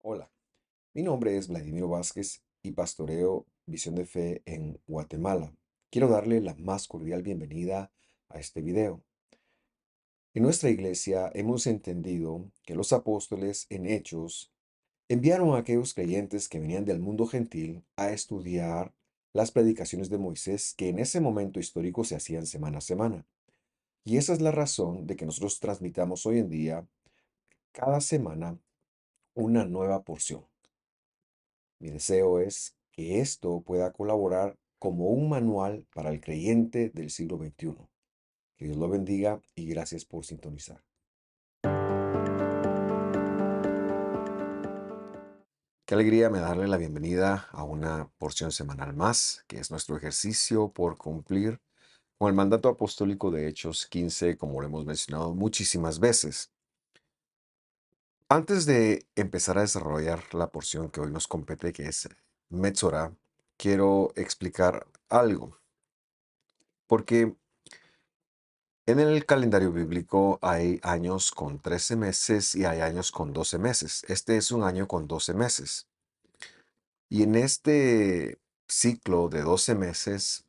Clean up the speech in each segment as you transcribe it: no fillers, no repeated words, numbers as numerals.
Hola, mi nombre es Vladimiro Vázquez y pastoreo Visión de Fe en Guatemala. Quiero darle la más cordial bienvenida a este video. En nuestra iglesia hemos entendido que los apóstoles en Hechos enviaron a aquellos creyentes que venían del mundo gentil a estudiar las predicaciones de Moisés que en ese momento histórico se hacían semana a semana. Y esa es la razón de que nosotros transmitamos hoy en día cada semana una nueva porción. Mi deseo es que esto pueda colaborar como un manual para el creyente del siglo XXI. Que Dios lo bendiga y gracias por sintonizar. Qué alegría me darle la bienvenida a una porción semanal más, que es nuestro ejercicio por cumplir con el mandato apostólico de Hechos 15, como lo hemos mencionado muchísimas veces. Antes de empezar a desarrollar la porción que hoy nos compete, que es Metzorah, quiero explicar algo, porque en el calendario bíblico hay años con 13 meses y hay años con 12 meses. Este es un año con 12 meses. Y en este ciclo de 12 meses,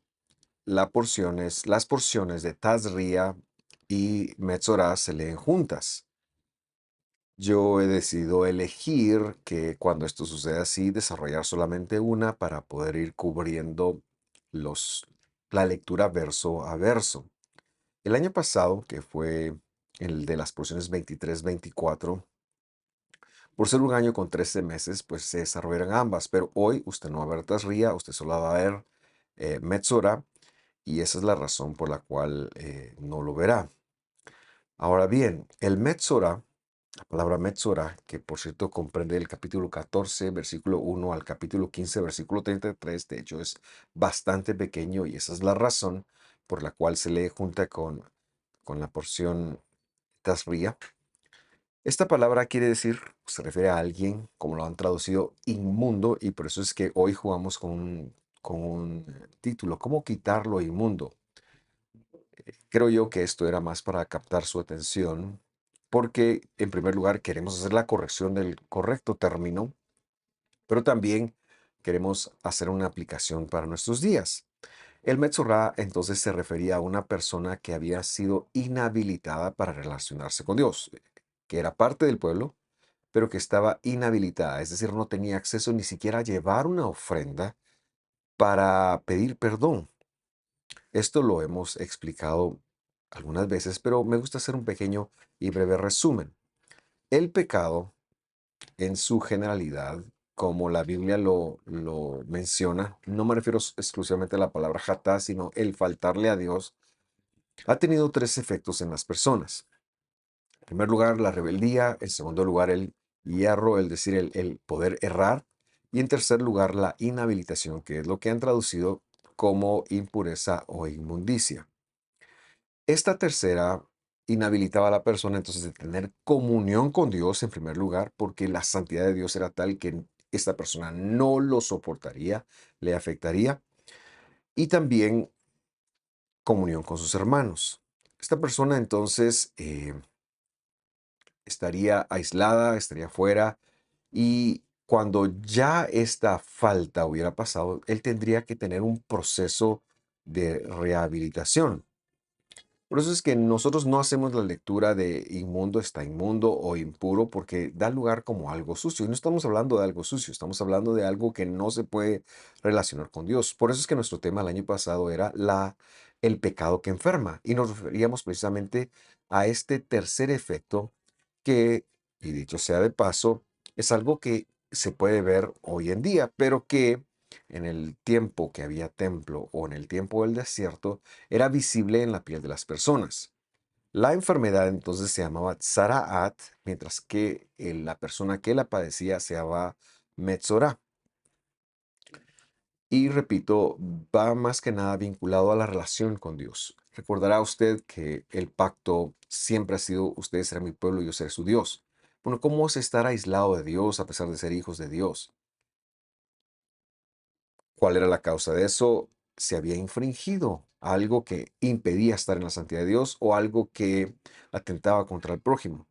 las porciones de Tazria y Metzorah se leen juntas. Yo he decidido elegir que cuando esto sucede así, desarrollar solamente una para poder ir cubriendo los, la lectura verso a verso. El año pasado, que fue el de las porciones 23-24, por ser un año con 13 meses, pues se desarrollaron ambas, pero hoy usted no va a ver Tazria, usted solo va a ver Metzora, y esa es la razón por la cual no lo verá. Ahora bien, el Metzora, la palabra Metzora, que por cierto comprende el capítulo 14, versículo 1 al capítulo 15, versículo 33, de hecho es bastante pequeño y esa es la razón por la cual se lee junta con la porción Tazria. Esta palabra quiere decir, se refiere a alguien, como lo han traducido, inmundo, y por eso es que hoy jugamos con un título, ¿cómo quitar lo inmundo? Creo yo que esto era más para captar su atención, porque en primer lugar queremos hacer la corrección del correcto término, pero también queremos hacer una aplicación para nuestros días. El Metzorah entonces se refería a una persona que había sido inhabilitada para relacionarse con Dios, que era parte del pueblo, pero que estaba inhabilitada, es decir, no tenía acceso ni siquiera a llevar una ofrenda para pedir perdón. Esto lo hemos explicado algunas veces, pero me gusta hacer un pequeño y breve resumen. El pecado, en su generalidad, como la Biblia lo menciona, no me refiero exclusivamente a la palabra hatá, sino el faltarle a Dios, ha tenido tres efectos en las personas. En primer lugar, la rebeldía. En segundo lugar, el hierro, es decir, el poder errar. Y en tercer lugar, la inhabilitación, que es lo que han traducido como impureza o inmundicia. Esta tercera inhabilitaba a la persona entonces de tener comunión con Dios en primer lugar, porque la santidad de Dios era tal que esta persona no lo soportaría, le afectaría. Y también comunión con sus hermanos. Esta persona entonces estaría aislada, estaría fuera, y cuando ya esta falta hubiera pasado, él tendría que tener un proceso de rehabilitación. Por eso es que nosotros no hacemos la lectura de inmundo está inmundo o impuro porque da lugar como algo sucio. Y no estamos hablando de algo sucio, estamos hablando de algo que no se puede relacionar con Dios. Por eso es que nuestro tema el año pasado era el pecado que enferma. Y nos referíamos precisamente a este tercer efecto que, y dicho sea de paso, es algo que se puede ver hoy en día, pero que en el tiempo que había templo o en el tiempo del desierto era visible en la piel de las personas. La enfermedad entonces se llamaba Tzaraat, mientras que la persona que la padecía se llamaba Metzorah. Y repito, va más que nada vinculado a la relación con Dios. Recordará usted que el pacto siempre ha sido, ustedes serán mi pueblo y yo seré su Dios. Bueno, ¿cómo es estar aislado de Dios a pesar de ser hijos de Dios? ¿Cuál era la causa de eso? Se había infringido algo que impedía estar en la santidad de Dios o algo que atentaba contra el prójimo.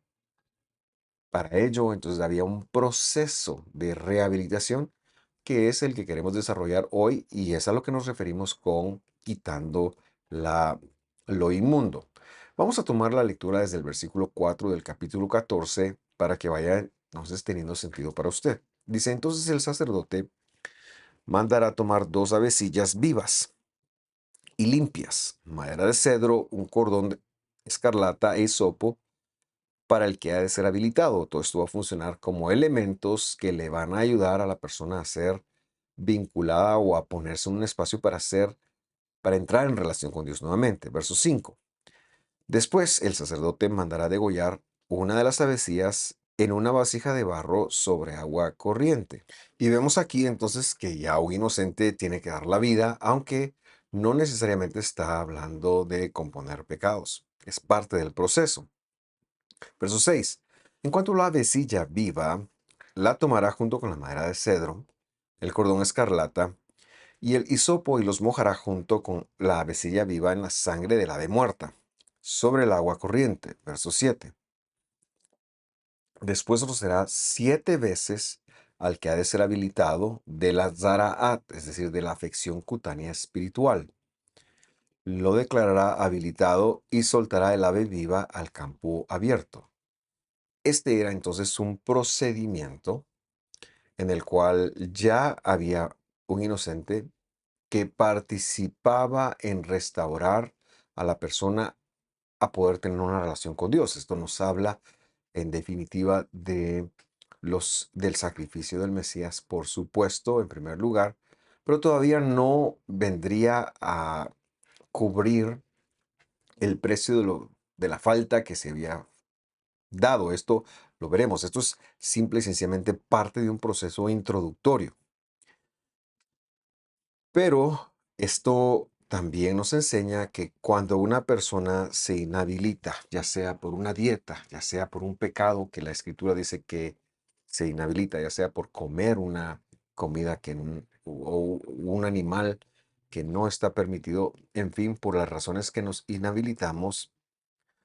Para ello, entonces había un proceso de rehabilitación que es el que queremos desarrollar hoy y es a lo que nos referimos con quitando la, lo inmundo. Vamos a tomar la lectura desde el versículo 4 del capítulo 14 para que vaya entonces teniendo sentido para usted. Dice, entonces el sacerdote mandará tomar 2 avecillas vivas y limpias, madera de cedro, un cordón de escarlata e hisopo para el que ha de ser habilitado. Todo esto va a funcionar como elementos que le van a ayudar a la persona a ser vinculada o a ponerse en un espacio para entrar en relación con Dios nuevamente. Verso 5. Después el sacerdote mandará degollar una de las avecillas en una vasija de barro sobre agua corriente. Y vemos aquí entonces que ya un inocente tiene que dar la vida, aunque no necesariamente está hablando de componer pecados. Es parte del proceso. Verso 6. En cuanto a la avecilla viva, la tomará junto con la madera de cedro, el cordón escarlata y el hisopo y los mojará junto con la avecilla viva en la sangre del ave muerta, sobre el agua corriente. Verso 7. Después rocerá 7 veces al que ha de ser habilitado de la zaraat, es decir, de la afección cutánea espiritual. Lo declarará habilitado y soltará el ave viva al campo abierto. Este era entonces un procedimiento en el cual ya había un inocente que participaba en restaurar a la persona a poder tener una relación con Dios. Esto nos habla en definitiva del sacrificio del Mesías, por supuesto, en primer lugar, pero todavía no vendría a cubrir el precio de la falta que se había dado. Esto lo veremos. Esto es simple y sencillamente parte de un proceso introductorio. Pero esto también nos enseña que cuando una persona se inhabilita, ya sea por una dieta, ya sea por un pecado que la escritura dice que se inhabilita, ya sea por comer una comida o un animal que no está permitido, en fin, por las razones que nos inhabilitamos,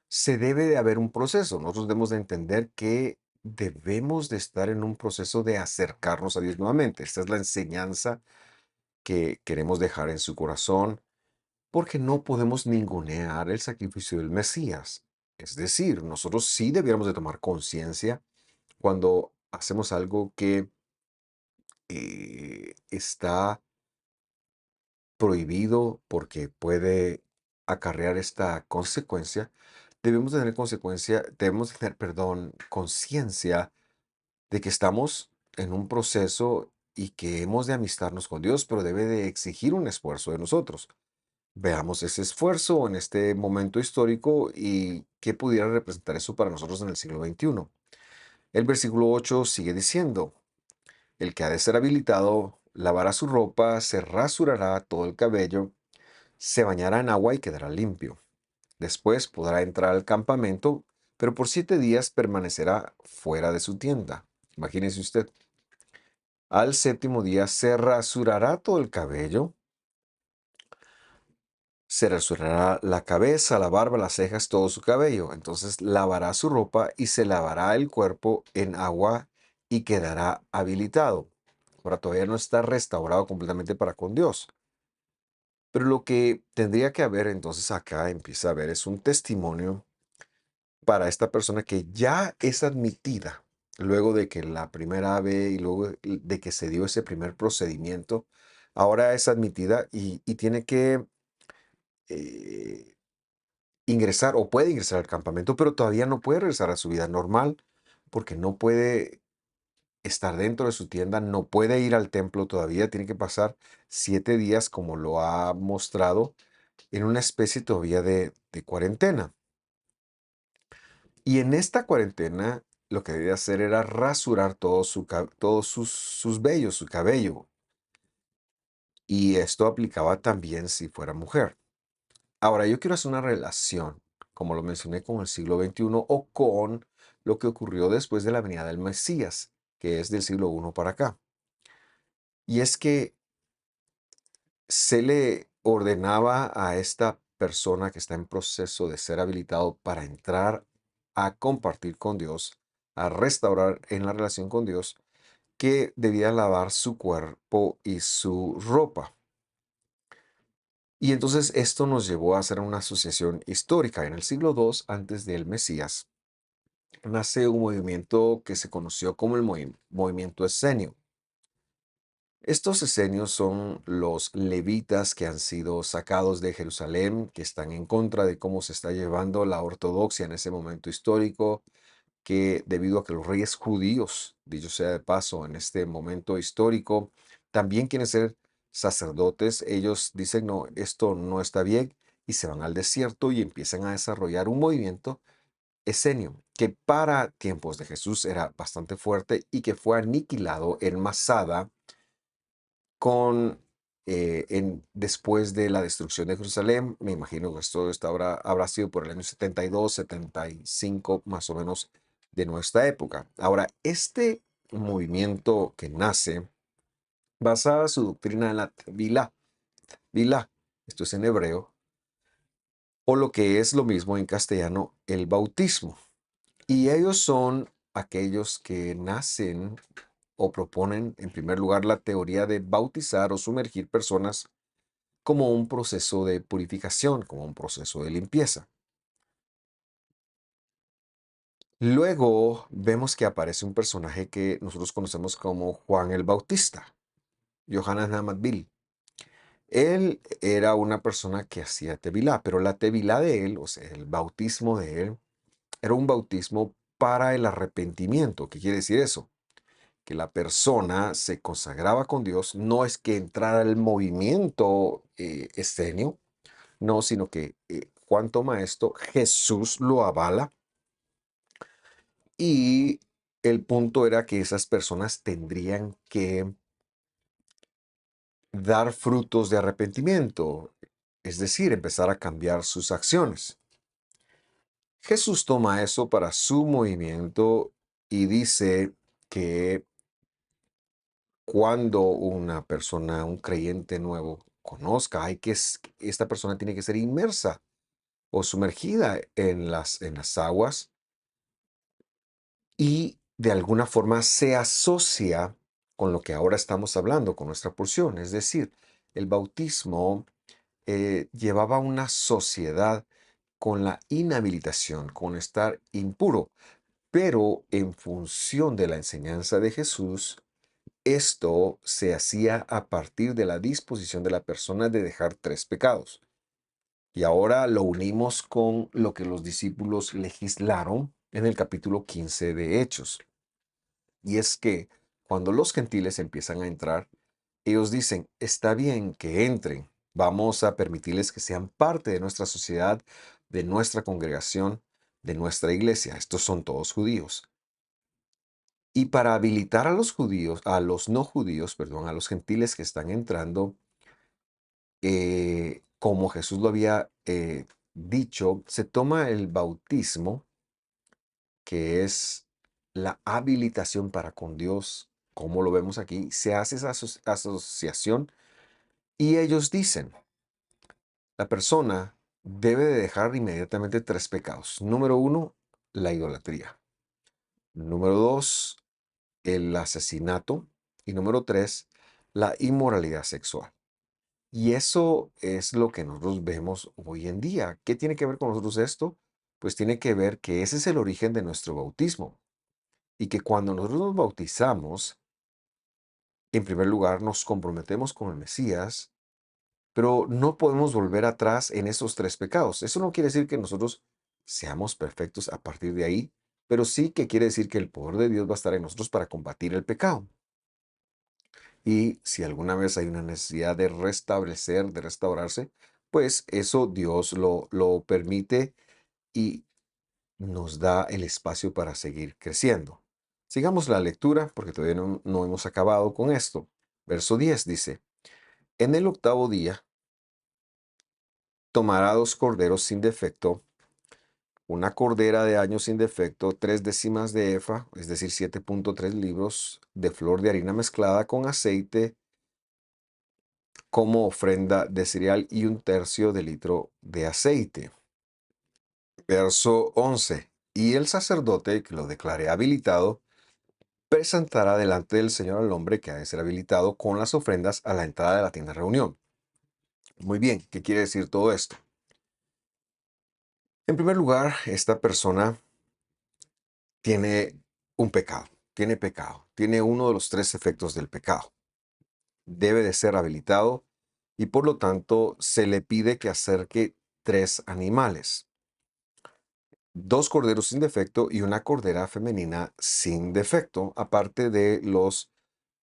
se debe de haber un proceso. Nosotros debemos de entender que debemos de estar en un proceso de acercarnos a Dios nuevamente. Esta es la enseñanza que queremos dejar en su corazón, porque no podemos ningunear el sacrificio del Mesías. Es decir, nosotros sí debiéramos de tomar conciencia cuando hacemos algo que está prohibido porque puede acarrear esta consecuencia. Debemos tener, perdón, conciencia de que estamos en un proceso y que hemos de amistarnos con Dios, pero debe de exigir un esfuerzo de nosotros. Veamos ese esfuerzo en este momento histórico y qué pudiera representar eso para nosotros en el siglo XXI. El versículo 8 sigue diciendo, el que ha de ser habilitado lavará su ropa, se rasurará todo el cabello, se bañará en agua y quedará limpio. Después podrá entrar al campamento, pero por 7 días permanecerá fuera de su tienda. Imagínese usted. Al séptimo día se rasurará todo el cabello, se rasurará la cabeza, la barba, las cejas, todo su cabello. Entonces lavará su ropa y se lavará el cuerpo en agua y quedará habilitado. Ahora todavía no está restaurado completamente para con Dios. Pero lo que tendría que haber entonces acá empieza a haber es un testimonio para esta persona que ya es admitida luego de que la primera vez y luego de que se dio ese primer procedimiento, ahora es admitida y tiene que eh, ingresar o puede ingresar al campamento, pero todavía no puede regresar a su vida normal porque no puede estar dentro de su tienda, no puede ir al templo todavía, tiene que pasar 7 días, como lo ha mostrado, en una especie todavía de cuarentena. Y en esta cuarentena lo que debía hacer era rasurar todos sus vellos, su cabello. Y esto aplicaba también si fuera mujer. Ahora, yo quiero hacer una relación, como lo mencioné, con el siglo XXI o con lo que ocurrió después de la venida del Mesías, que es del siglo I para acá. Y es que se le ordenaba a esta persona que está en proceso de ser habilitado para entrar a compartir con Dios, a restaurar en la relación con Dios, que debía lavar su cuerpo y su ropa. Y entonces esto nos llevó a hacer una asociación histórica. En el siglo II antes del Mesías, nace un movimiento que se conoció como el movimiento esenio. Estos esenios son los levitas que han sido sacados de Jerusalén, que están en contra de cómo se está llevando la ortodoxia en ese momento histórico, que debido a que los reyes judíos, dicho sea de paso, en este momento histórico, también quieren ser sacerdotes, ellos dicen, no, esto no está bien, y se van al desierto y empiezan a desarrollar un movimiento esenio, que para tiempos de Jesús era bastante fuerte y que fue aniquilado en Masada con, después de la destrucción de Jerusalén. Me imagino que esto habrá sido por el año 72, 75, más o menos, de nuestra época. Ahora, este movimiento que nace basa su doctrina en la Tevilá, esto es en hebreo, o lo que es lo mismo en castellano, el bautismo. Y ellos son aquellos que nacen o proponen, en primer lugar, la teoría de bautizar o sumergir personas como un proceso de purificación, como un proceso de limpieza. Luego vemos que aparece un personaje que nosotros conocemos como Juan el Bautista, Yohanan Hamadbil. Él era una persona que hacía tevilá, pero la tevilá de él, o sea, el bautismo de él, era un bautismo para el arrepentimiento. ¿Qué quiere decir eso? Que la persona se consagraba con Dios, no es que entrara el movimiento escenio, no, sino que Juan toma esto, Jesús lo avala y el punto era que esas personas tendrían que dar frutos de arrepentimiento, es decir, empezar a cambiar sus acciones. Jesús toma eso para su movimiento y dice que cuando una persona, un creyente nuevo, conozca, esta persona tiene que ser inmersa o sumergida en las aguas y de alguna forma se asocia con lo que ahora estamos hablando, con nuestra porción. Es decir, el bautismo llevaba una sociedad con la inhabilitación, con estar impuro, pero en función de la enseñanza de Jesús, esto se hacía a partir de la disposición de la persona de dejar tres pecados. Y ahora lo unimos con lo que los discípulos legislaron en el capítulo 15 de Hechos. Y es que cuando los gentiles empiezan a entrar, ellos dicen, está bien que entren, vamos a permitirles que sean parte de nuestra sociedad, de nuestra congregación, de nuestra iglesia. Estos son todos judíos. Y para habilitar a los judíos, a los no judíos, perdón, a los gentiles que están entrando, como Jesús lo había dicho, se toma el bautismo, que es la habilitación para con Dios, como lo vemos aquí, se hace esa asociación y ellos dicen, la persona debe de dejar inmediatamente tres pecados. Número uno, la idolatría. Número dos, el asesinato. Y número tres, la inmoralidad sexual. Y eso es lo que nosotros vemos hoy en día. ¿Qué tiene que ver con nosotros esto? Pues tiene que ver que ese es el origen de nuestro bautismo. Y que cuando nosotros nos bautizamos, en primer lugar nos comprometemos con el Mesías, pero no podemos volver atrás en esos tres pecados. Eso no quiere decir que nosotros seamos perfectos a partir de ahí, pero sí que quiere decir que el poder de Dios va a estar en nosotros para combatir el pecado. Y si alguna vez hay una necesidad de restablecer, de restaurarse, pues eso Dios lo permite y nos da el espacio para seguir creciendo. Sigamos la lectura porque todavía no hemos acabado con esto. Verso 10 dice, en el octavo día tomará dos corderos sin defecto, una cordera de año sin defecto, 3 décimas de efa, es decir, 7,3 libros de flor de harina mezclada con aceite como ofrenda de cereal y 1/3 de litro de aceite. Verso 11. Y el sacerdote que lo declare habilitado presentará delante del Señor al hombre que ha de ser habilitado con las ofrendas a la entrada de la tienda de reunión. Muy bien, ¿qué quiere decir todo esto? En primer lugar, esta persona tiene un pecado, tiene uno de los tres efectos del pecado. Debe de ser habilitado y por lo tanto se le pide que acerque tres animales, dos corderos sin defecto y una cordera femenina sin defecto, aparte de los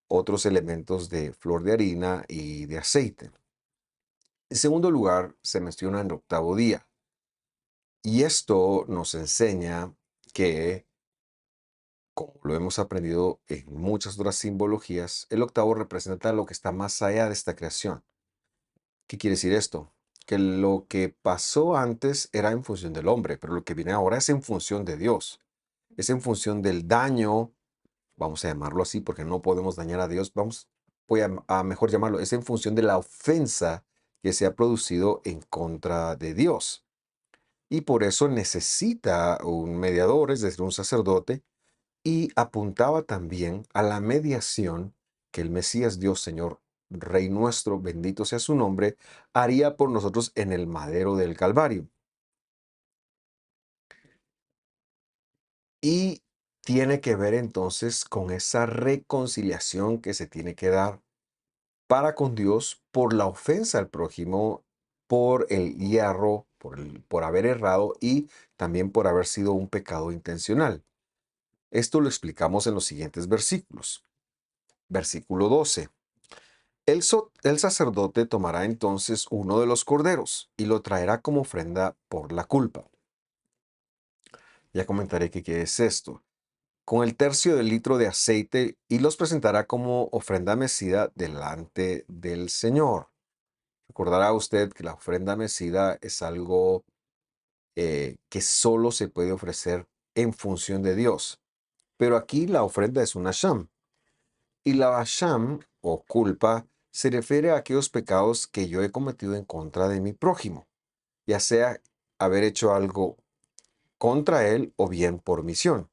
otros elementos de flor de harina y de aceite. En segundo lugar, se menciona en el octavo día. Y esto nos enseña que, como lo hemos aprendido en muchas otras simbologías, el octavo representa lo que está más allá de esta creación. ¿Qué quiere decir esto? Que lo que pasó antes era en función del hombre, pero lo que viene ahora es en función de Dios. Es en función del daño, vamos a llamarlo así porque no podemos dañar a Dios, voy a mejor llamarlo, es en función de la ofensa que se ha producido en contra de Dios. Y por eso necesita un mediador, es decir, un sacerdote, y apuntaba también a la mediación que el Mesías Dios Señor, Rey nuestro, bendito sea su nombre, haría por nosotros en el madero del Calvario. Y tiene que ver entonces con esa reconciliación que se tiene que dar para con Dios por la ofensa al prójimo, por el hierro, por haber errado y también por haber sido un pecado intencional. Esto lo explicamos en los siguientes versículos. Versículo 12. El sacerdote tomará entonces uno de los corderos y lo traerá como ofrenda por la culpa. Ya comentaré qué es esto. Con el tercio del litro de aceite y los presentará como ofrenda mecida delante del Señor. Recordará usted que la ofrenda mecida es algo que solo se puede ofrecer en función de Dios. Pero aquí la ofrenda es una sham. Y la asham o culpa se refiere a aquellos pecados que yo he cometido en contra de mi prójimo, ya sea haber hecho algo contra él o bien por misión.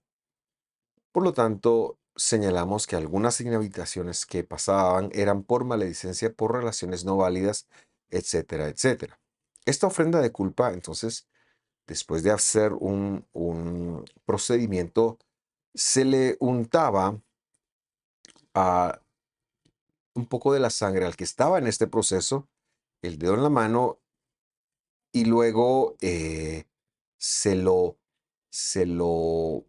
Por lo tanto, señalamos que algunas inhabitaciones que pasaban eran por maledicencia, por relaciones no válidas, etcétera, etcétera. Esta ofrenda de culpa, entonces, después de hacer un procedimiento, se le untaba a un poco de la sangre al que estaba en este proceso, el dedo en la mano, y luego se lo, se lo,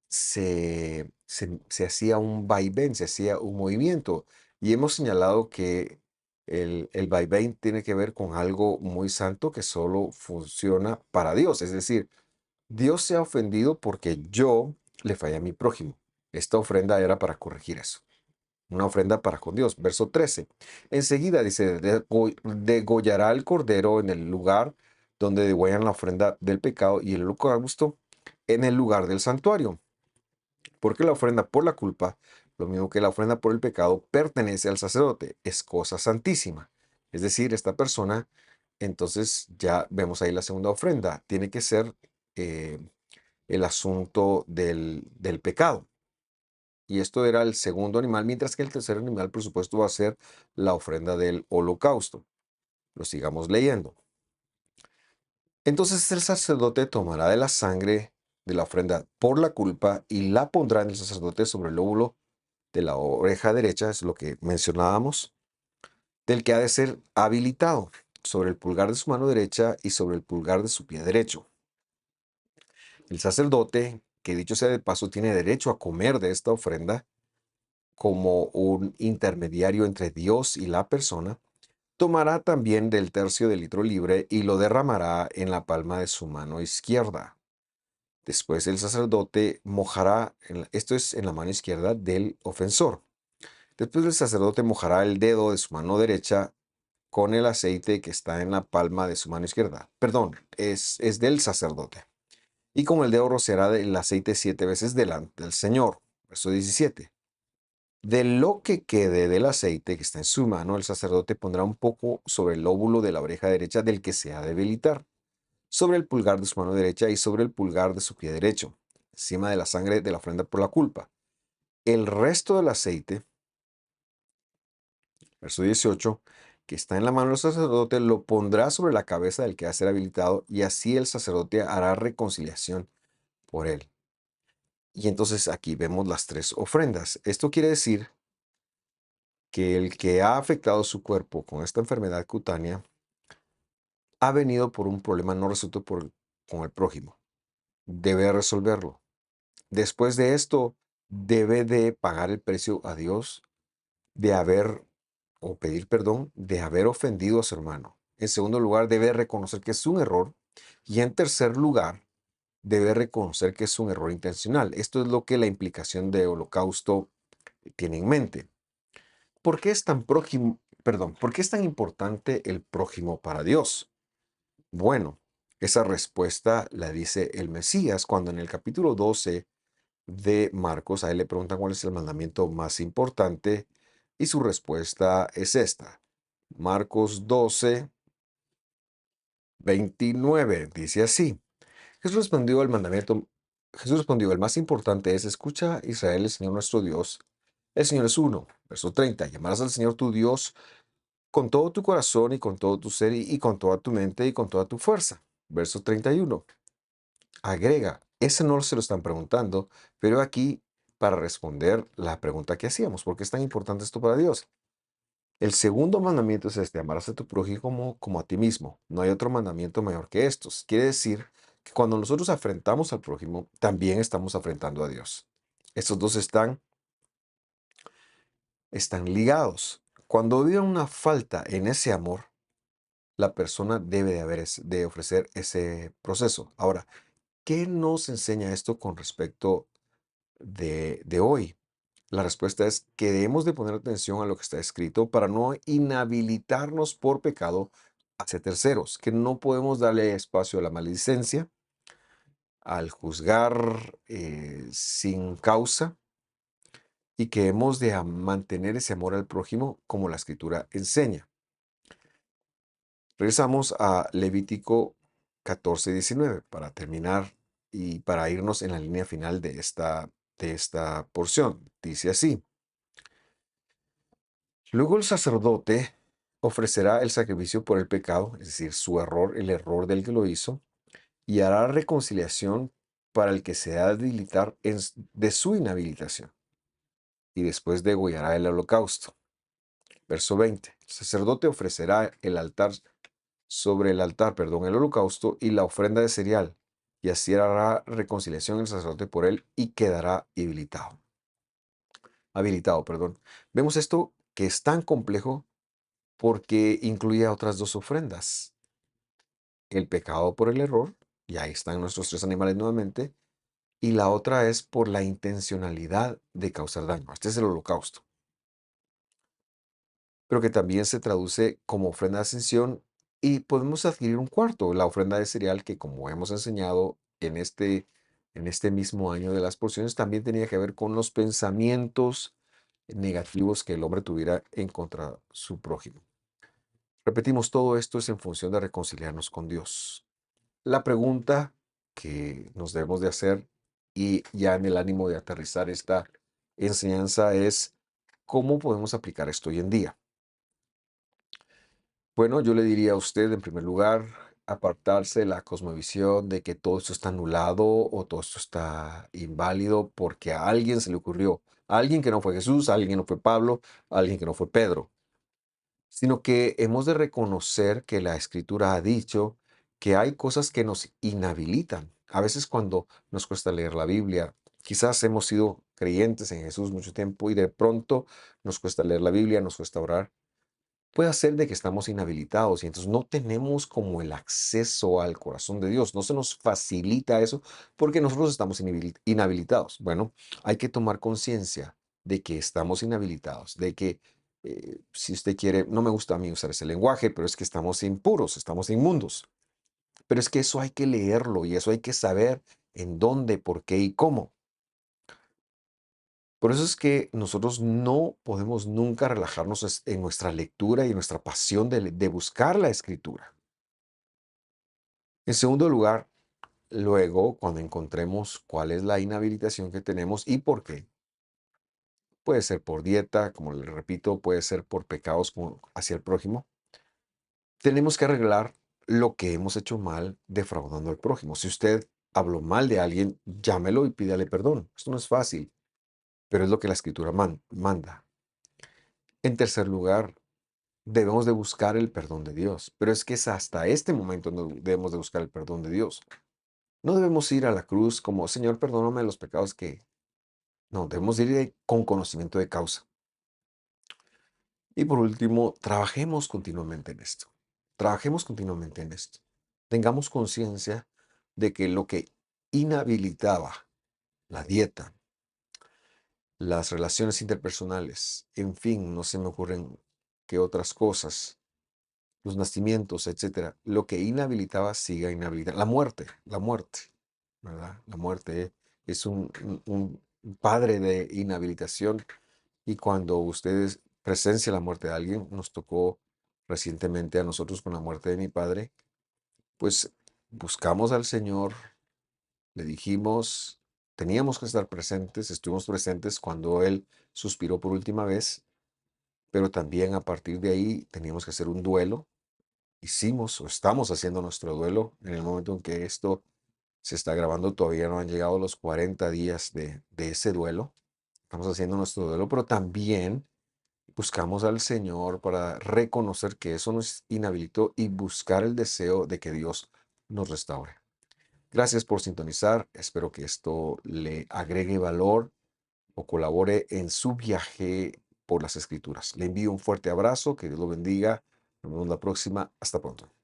se hacía un vaivén, se hacía un movimiento. Y hemos señalado que el vaivén tiene que ver con algo muy santo que solo funciona para Dios. Es decir, Dios se ha ofendido porque yo le fallé a mi prójimo. Esta ofrenda era para corregir eso. Una ofrenda para con Dios. Verso 13. Enseguida dice, degollará el cordero en el lugar donde degüellan la ofrenda del pecado y el holocausto en el lugar del santuario. Porque la ofrenda por la culpa, lo mismo que la ofrenda por el pecado, pertenece al sacerdote. Es cosa santísima. Es decir, esta persona, entonces ya vemos ahí la segunda ofrenda. Tiene que ser eh, el asunto del pecado. Y esto era el segundo animal, mientras que el tercer animal, por supuesto, va a ser la ofrenda del holocausto. Lo sigamos leyendo. Entonces el sacerdote tomará de la sangre de la ofrenda por la culpa y la pondrá en el sacerdote sobre el lóbulo de la oreja derecha, es lo que mencionábamos, del que ha de ser habilitado, sobre el pulgar de su mano derecha y sobre el pulgar de su pie derecho. El sacerdote, que dicho sea de paso, tiene derecho a comer de esta ofrenda, como un intermediario entre Dios y la persona, tomará también del tercio del litro libre y lo derramará en la palma de su mano izquierda. Después el sacerdote mojará, esto es en la mano izquierda del ofensor. Después el sacerdote mojará el dedo de su mano derecha con el aceite que está en la palma de su mano izquierda. Perdón, es del sacerdote. Y con el dedo rociará el aceite 7 veces delante del Señor. Verso 17. De lo que quede del aceite que está en su mano, el sacerdote pondrá un poco sobre el lóbulo de la oreja derecha del que se ha de debilitar, sobre el pulgar de su mano derecha y sobre el pulgar de su pie derecho, encima de la sangre de la ofrenda por la culpa. El resto del aceite, verso 18, que está en la mano del sacerdote, lo pondrá sobre la cabeza del que va a ser habilitado, y así el sacerdote hará reconciliación por él. Y entonces aquí vemos las tres ofrendas. Esto quiere decir que el que ha afectado su cuerpo con esta enfermedad cutánea ha venido por un problema no resuelto con el prójimo. Debe resolverlo. Después de esto, debe de pagar el precio a Dios de haber, o pedir perdón, de haber ofendido a su hermano. En segundo lugar, debe reconocer que es un error. Y en tercer lugar, debe reconocer que es un error intencional. Esto es lo que la implicación de holocausto tiene en mente. ¿Por qué es tan prójimo, perdón, por qué es tan importante el prójimo para Dios? Bueno, esa respuesta la dice el Mesías cuando en el capítulo 12 de Marcos a él le preguntan cuál es el mandamiento más importante y su respuesta es esta. Marcos 12, 29 dice así. Jesús respondió el mandamiento, Jesús respondió, el más importante es: escucha, Israel, el Señor nuestro Dios. El Señor es uno. Verso 30. Llamarás al Señor tu Dios con todo tu corazón y con todo tu ser y con toda tu mente y con toda tu fuerza. Verso 31. Agrega, ese no se lo están preguntando, pero aquí para responder la pregunta que hacíamos: ¿por qué es tan importante esto para Dios? El segundo mandamiento es este: amarás a tu prójimo como a ti mismo. No hay otro mandamiento mayor que estos. Quiere decir que cuando nosotros afrentamos al prójimo, también estamos afrentando a Dios. Estos dos están ligados. Cuando hubiera una falta en ese amor, la persona debe de ofrecer ese proceso. Ahora, ¿qué nos enseña esto con respecto de hoy? La respuesta es que debemos de poner atención a lo que está escrito para no inhabilitarnos por pecado hacia terceros, que no podemos darle espacio a la maledicencia, al juzgar sin causa, y que hemos de mantener ese amor al prójimo como la escritura enseña. Regresamos a Levítico 14:19 para terminar y para irnos en la línea final de esta porción. Dice así. Luego el sacerdote ofrecerá el sacrificio por el pecado, es decir, su error, el error del que lo hizo, y hará reconciliación para el que se ha de habilitar de su inhabilitación, y después degollará el holocausto. Verso 20. El sacerdote ofrecerá sobre el altar, el holocausto y la ofrenda de cereal, y así hará reconciliación el sacerdote por él y quedará habilitado. Vemos esto que es tan complejo porque incluye a otras dos ofrendas: el pecado por el error, y ahí están nuestros tres animales nuevamente, y la otra es por la intencionalidad de causar daño. Este es el holocausto, pero que también se traduce como ofrenda de ascensión, y podemos adquirir un cuarto, la ofrenda de cereal, que como hemos enseñado en este mismo año de las porciones, también tenía que ver con los pensamientos negativos que el hombre tuviera en contra su prójimo. Repetimos, todo esto es en función de reconciliarnos con Dios. La pregunta que nos debemos de hacer, y ya en el ánimo de aterrizar esta enseñanza, es: ¿cómo podemos aplicar esto hoy en día? Bueno, yo le diría a usted, en primer lugar, apartarse de la cosmovisión de que todo esto está anulado o todo esto está inválido porque a alguien se le ocurrió. A alguien que no fue Jesús, a alguien que no fue Pablo, a alguien que no fue Pedro. Sino que hemos de reconocer que la Escritura ha dicho que hay cosas que nos inhabilitan. A veces cuando nos cuesta leer la Biblia, quizás hemos sido creyentes en Jesús mucho tiempo y de pronto nos cuesta leer la Biblia, nos cuesta orar. Puede ser de que estamos inhabilitados y entonces no tenemos como el acceso al corazón de Dios. No se nos facilita eso porque nosotros estamos inhabilitados. Bueno, hay que tomar conciencia de que estamos inhabilitados, de que si usted quiere, no me gusta a mí usar ese lenguaje, pero es que estamos impuros, estamos inmundos. Pero es que eso hay que leerlo y eso hay que saber en dónde, por qué y cómo. Por eso es que nosotros no podemos nunca relajarnos en nuestra lectura y en nuestra pasión de buscar la escritura. En segundo lugar, luego, cuando encontremos cuál es la inhabilitación que tenemos y por qué, puede ser por dieta, como le repito, puede ser por pecados hacia el prójimo, tenemos que arreglar lo que hemos hecho mal defraudando al prójimo. Si usted habló mal de alguien, llámelo y pídale perdón. Esto no es fácil, pero es lo que la escritura manda. En tercer lugar, debemos de buscar el perdón de Dios, pero es que es hasta este momento donde debemos de buscar el perdón de Dios. No debemos ir a la cruz como, Señor, perdóname los pecados que... No, debemos ir con conocimiento de causa. Y por último, trabajemos continuamente en esto. Trabajemos continuamente en esto. Tengamos conciencia de que lo que inhabilitaba la dieta, las relaciones interpersonales, en fin, no se me ocurren qué otras cosas, los nacimientos, etcétera, lo que inhabilitaba siga inhabilitando. La muerte, ¿verdad? La muerte es un padre de inhabilitación y cuando ustedes presencian la muerte de alguien, nos tocó recientemente a nosotros con la muerte de mi padre, pues buscamos al Señor, le dijimos, teníamos que estar presentes, estuvimos presentes cuando Él suspiró por última vez, pero también a partir de ahí teníamos que hacer un duelo. Hicimos o estamos haciendo nuestro duelo en el momento en que esto se está grabando. Todavía no han llegado los 40 días de ese duelo. Estamos haciendo nuestro duelo, pero también buscamos al Señor para reconocer que eso nos inhabilitó y buscar el deseo de que Dios nos restaure. Gracias por sintonizar. Espero que esto le agregue valor o colabore en su viaje por las Escrituras. Le envío un fuerte abrazo. Que Dios lo bendiga. Nos vemos la próxima. Hasta pronto.